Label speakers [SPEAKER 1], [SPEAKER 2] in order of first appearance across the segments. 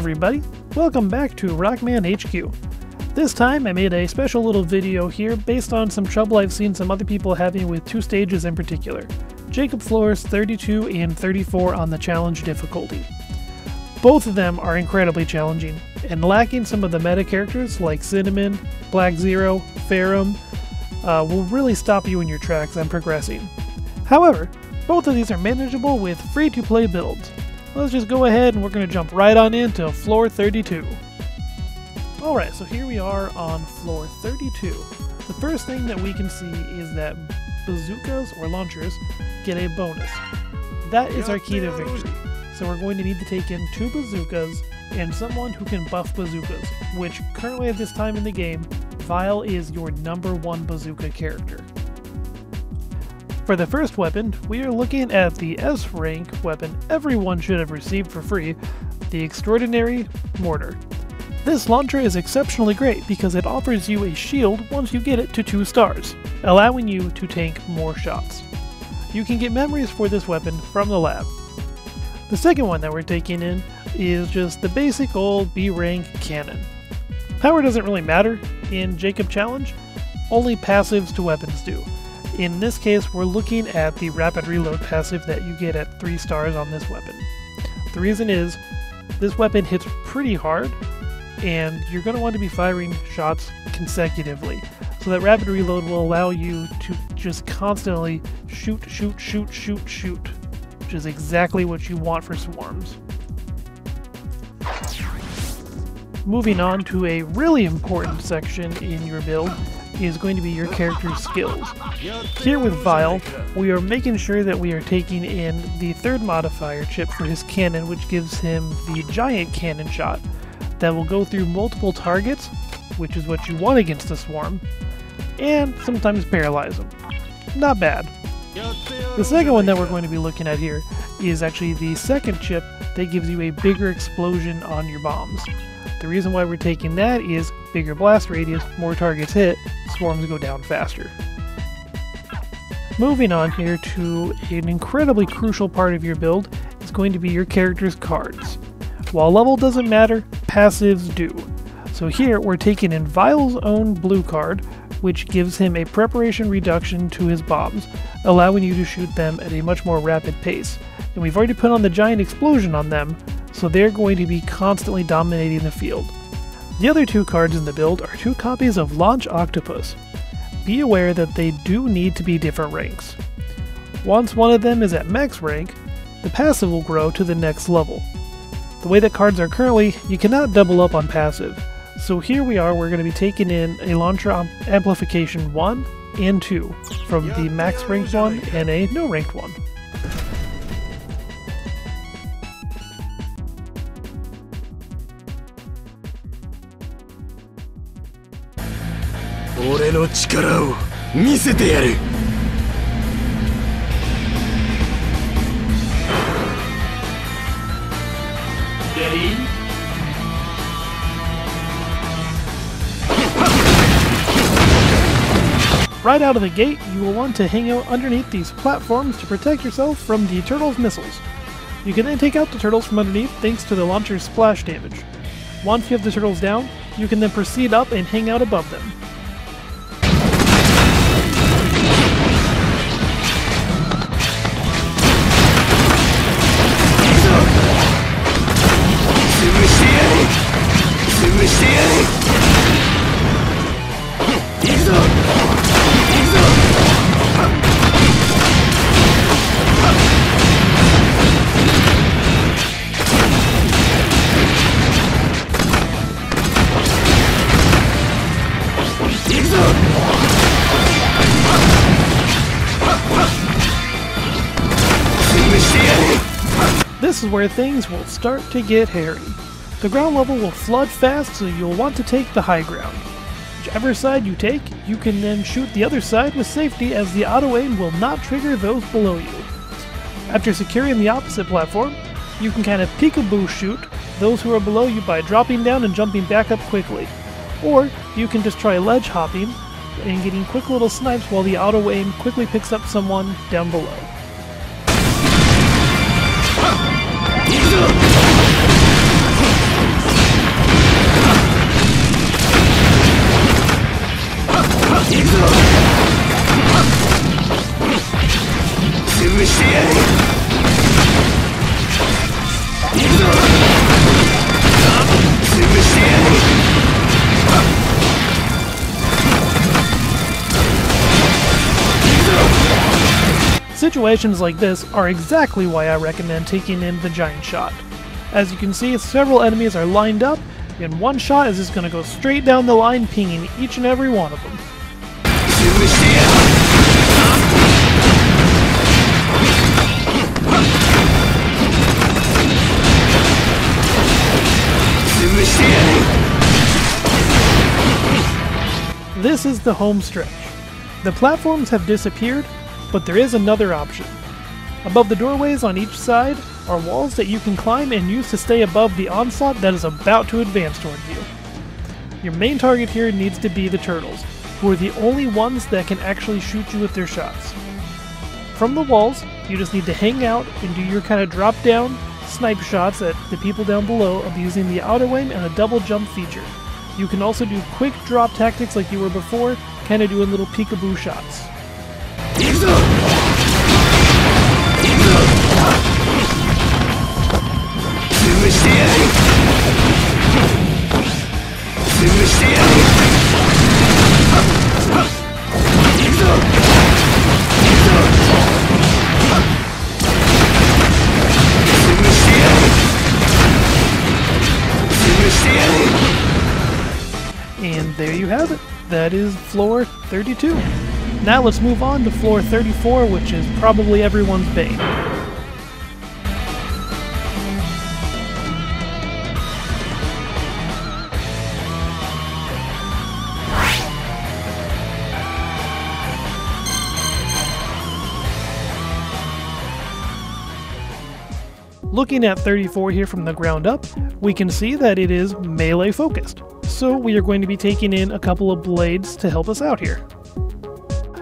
[SPEAKER 1] everybody, welcome back to Rockman HQ. This time I made a special little video here based on some trouble I've seen some other people having with two stages in particular. Jakob floors 32 and 34 on the challenge difficulty. Both of them are incredibly challenging, and lacking some of the meta characters like Cinnamon, Black Zero, Ferrum will really stop you in your tracks and progressing. However, both of these are manageable with free-to-play builds. Let's just go ahead and we're going to jump right on into floor 32. Alright, so here we are on floor 32. The first thing that we can see is that bazookas or launchers get a bonus. That is our key to victory. So we're going to need to take in 2 bazookas and someone who can buff bazookas, which currently at this time in the game, Vile is your #1 bazooka character. For the first weapon, we are looking at the S rank weapon everyone should have received for free, the Extraordinary Mortar. This launcher is exceptionally great because it offers you a shield once you get it to 2 stars, allowing you to tank more shots. You can get memories for this weapon from the lab. The second one that we're taking in is just the basic old B rank cannon. Power doesn't really matter in Jakob Challenge, only passives to weapons do. In this case, we're looking at the rapid reload passive that you get at 3 stars on this weapon. The reason is, this weapon hits pretty hard, and you're going to want to be firing shots consecutively. So that rapid reload will allow you to just constantly shoot, which is exactly what you want for swarms. Moving on to a really important section in your build is going to be your character's skills. Here with Vile, we are making sure that we are taking in the 3rd modifier chip for his cannon, which gives him the giant cannon shot that will go through multiple targets, which is what you want against a swarm, and sometimes paralyze them. Not bad. The second one that we're going to be looking at here is actually the 2nd chip that gives you a bigger explosion on your bombs. The reason why we're taking that is bigger blast radius, more targets hit, swarms go down faster. Moving on here to an incredibly crucial part of your build is going to be your character's cards. While level doesn't matter, passives do. So here we're taking in Vile's own blue card, which gives him a preparation reduction to his bombs, allowing you to shoot them at a much more rapid pace. And we've already put on the giant explosion on them, so they're going to be constantly dominating the field. The other 2 cards in the build are 2 copies of Launch Octopus. Be aware that they do need to be different ranks. Once one of them is at max rank, the passive will grow to the next level. The way that cards are currently, you cannot double up on passive. So here we are, we're going to be taking in a Launcher Amplification 1 and 2 from the max ranked one and a no ranked one. Right out of the gate, you will want to hang out underneath these platforms to protect yourself from the turtle's missiles. You can then take out the turtles from underneath thanks to the launcher's splash damage. Once you have the turtles down, you can then proceed up and hang out above them. This is where things will start to get hairy. The ground level will flood fast, so you'll want to take the high ground. Whichever side you take, you can then shoot the other side with safety, as the auto-aim will not trigger those below you. After securing the opposite platform, you can kind of peekaboo shoot those who are below you by dropping down and jumping back up quickly. Or you can just try ledge hopping and getting quick little snipes while the auto-aim quickly picks up someone down below. Situations like this are exactly why I recommend taking in the giant shot. As you can see, several enemies are lined up, and one shot is just going to go straight down the line, pinging each and every one of them. This is the home stretch. The platforms have disappeared, but there is another option. Above the doorways on each side are walls that you can climb and use to stay above the onslaught that is about to advance toward you. Your main target here needs to be the turtles, who are the only ones that can actually shoot you with their shots. From the walls, you just need to hang out and do your kind of drop down snipe shots at the people down below of using the outer wing and a double jump feature. You can also do quick drop tactics like you were before, kind of doing little peekaboo shots. And there you have it. That is floor 32. Now let's move on to floor 34, which is probably everyone's bane. Looking at 34 here from the ground up, we can see that it is melee focused. So we are going to be taking in a couple of blades to help us out here.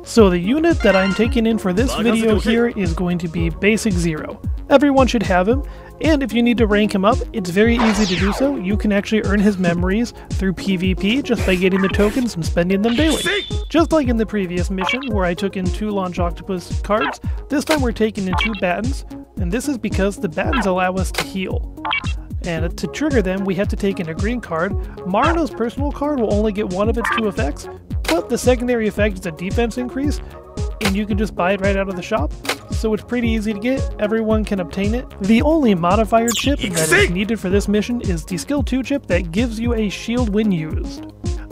[SPEAKER 1] So the unit that I'm taking in for this video here is going to be Basic Zero. Everyone should have him, and if you need to rank him up, it's very easy to do so. You can actually earn his memories through PvP just by getting the tokens and spending them daily. Just like in the previous mission where I took in 2 Launch Octopus cards, this time we're taking in 2 Battens, and this is because the Battens allow us to heal. And to trigger them, we have to take in a green card. Marino's personal card will only get one of its 2 effects, but the secondary effect is a defense increase, and you can just buy it right out of the shop. So it's pretty easy to get, everyone can obtain it. The only modifier chip that is needed for this mission is the Skill 2 chip that gives you a shield when used.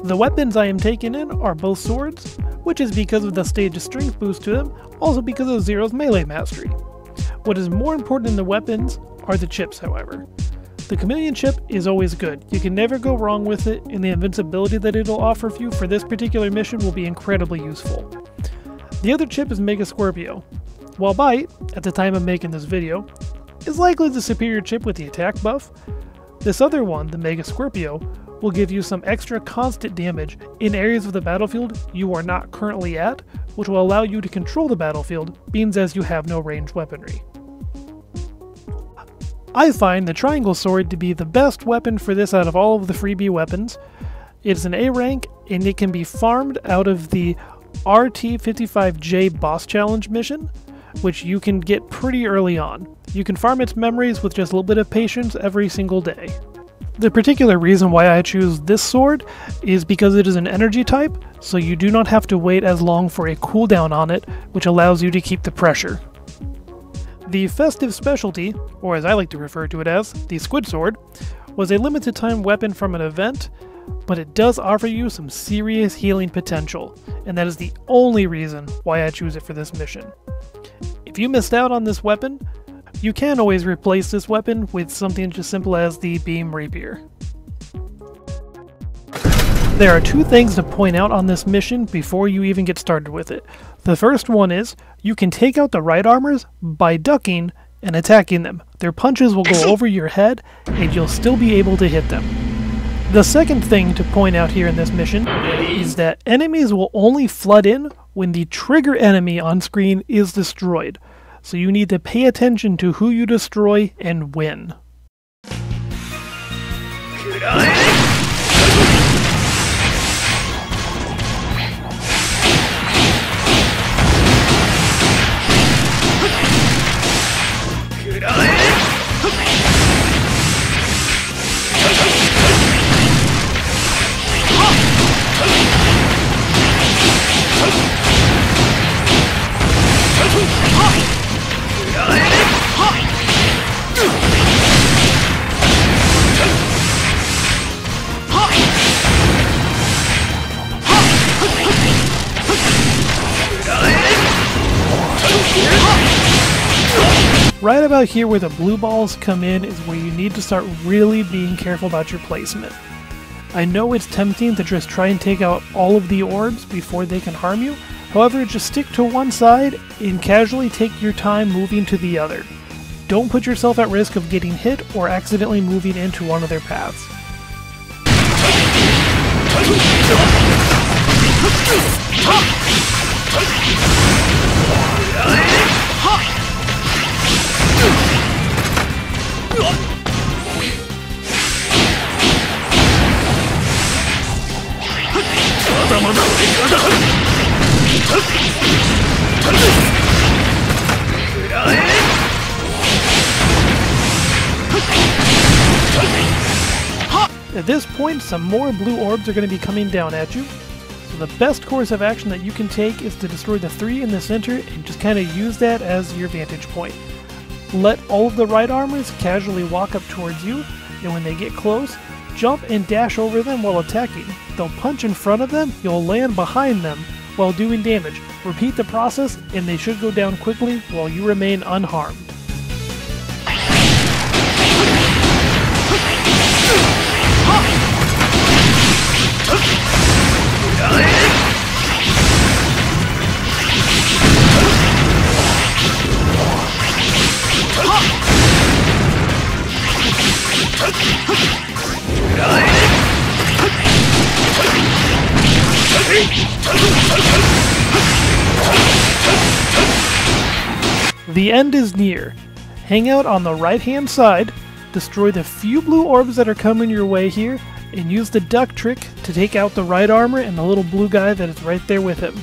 [SPEAKER 1] The weapons I am taking in are both swords, which is because of the stage strength boost to them, also because of Zero's melee mastery. What is more important than the weapons are the chips, however. The Chameleon chip is always good. You can never go wrong with it, and the invincibility that it'll offer you for this particular mission will be incredibly useful. The other chip is Mega Scorpio. While Bite, at the time of making this video, is likely the superior chip with the attack buff, this other one, the Mega Scorpio, will give you some extra constant damage in areas of the battlefield you are not currently at, which will allow you to control the battlefield, being as you have no ranged weaponry. I find the Triangle Sword to be the best weapon for this out of all of the freebie weapons. It's an A rank, and it can be farmed out of the RT55J boss challenge mission, which you can get pretty early on. You can farm its memories with just a little bit of patience every single day. The particular reason why I choose this sword is because it is an energy type, so you do not have to wait as long for a cooldown on it, which allows you to keep the pressure. The Festive Specialty, or as I like to refer to it as, the Squid Sword, was a limited time weapon from an event, but it does offer you some serious healing potential, and that is the only reason why I choose it for this mission. If you missed out on this weapon, you can always replace this weapon with something as simple as the Beam Rapier. There are 2 things to point out on this mission before you even get started with it. The first one is, you can take out the right armors by ducking and attacking them. Their punches will go over your head, and you'll still be able to hit them. The second thing to point out here in this mission is that enemies will only flood in when the trigger enemy on screen is destroyed. So you need to pay attention to who you destroy and when. Right about here where the blue balls come in is where you need to start really being careful about your placement. I know it's tempting to just try and take out all of the orbs before they can harm you, however just stick to one side and casually take your time moving to the other. Don't put yourself at risk of getting hit or accidentally moving into one of their paths. At this point, some more blue orbs are going to be coming down at you. So the best course of action that you can take is to destroy the 3 in the center and just kind of use that as your vantage point. Let all of the right armors casually walk up towards you, and when they get close, jump and dash over them while attacking. They'll punch in front of them, you'll land behind them while doing damage. Repeat the process and they should go down quickly while you remain unharmed. The end is near. Hang out on the right hand side, destroy the few blue orbs that are coming your way here, and use the duck trick to take out the right armor and the little blue guy that is right there with him.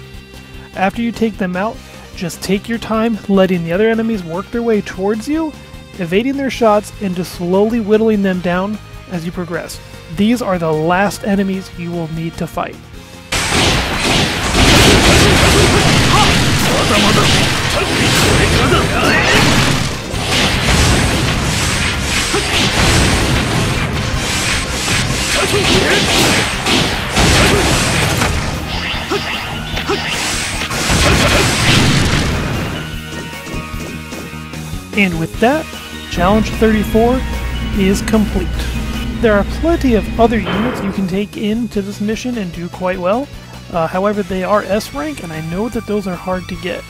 [SPEAKER 1] After you take them out, just take your time letting the other enemies work their way towards you, evading their shots and just slowly whittling them down as you progress. These are the last enemies you will need to fight. And with that, Challenge 34 is complete. There are plenty of other units you can take into this mission and do quite well. However, they are S rank, and I know that those are hard to get.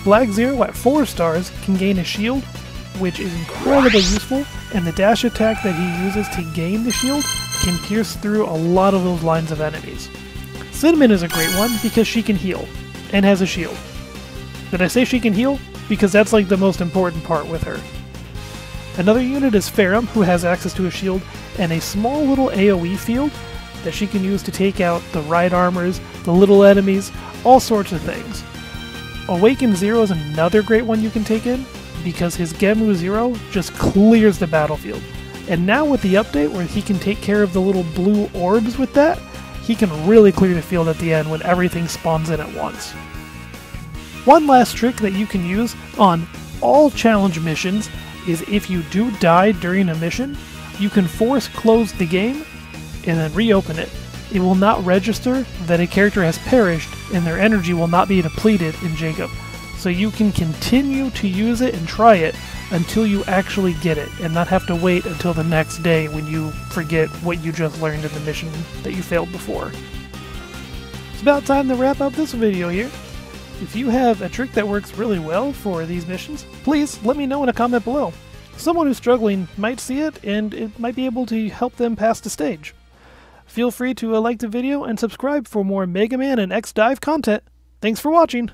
[SPEAKER 1] Black Zero at 4 stars can gain a shield, which is incredibly useful, and the dash attack that he uses to gain the shield can pierce through a lot of those lines of enemies. Cinnamon is a great one because she can heal, and has a shield. Did I say she can heal? Because that's like the most important part with her. Another unit is Ferrum, who has access to a shield and a small little AoE field that she can use to take out the right armors, the little enemies, all sorts of things. Awaken Zero is another great one you can take in, because his Gemu Zero just clears the battlefield. And now with the update where he can take care of the little blue orbs with that, he can really clear the field at the end when everything spawns in at once. One last trick that you can use on all challenge missions is if you do die during a mission, you can force close the game and then reopen it. It will not register that a character has perished and their energy will not be depleted in Jakob. So you can continue to use it and try it until you actually get it and not have to wait until the next day when you forget what you just learned in the mission that you failed before. It's about time to wrap up this video here. If you have a trick that works really well for these missions, please let me know in a comment below. Someone who's struggling might see it and it might be able to help them pass the stage. Feel free to like the video and subscribe for more Mega Man and DiVE content. Thanks for watching!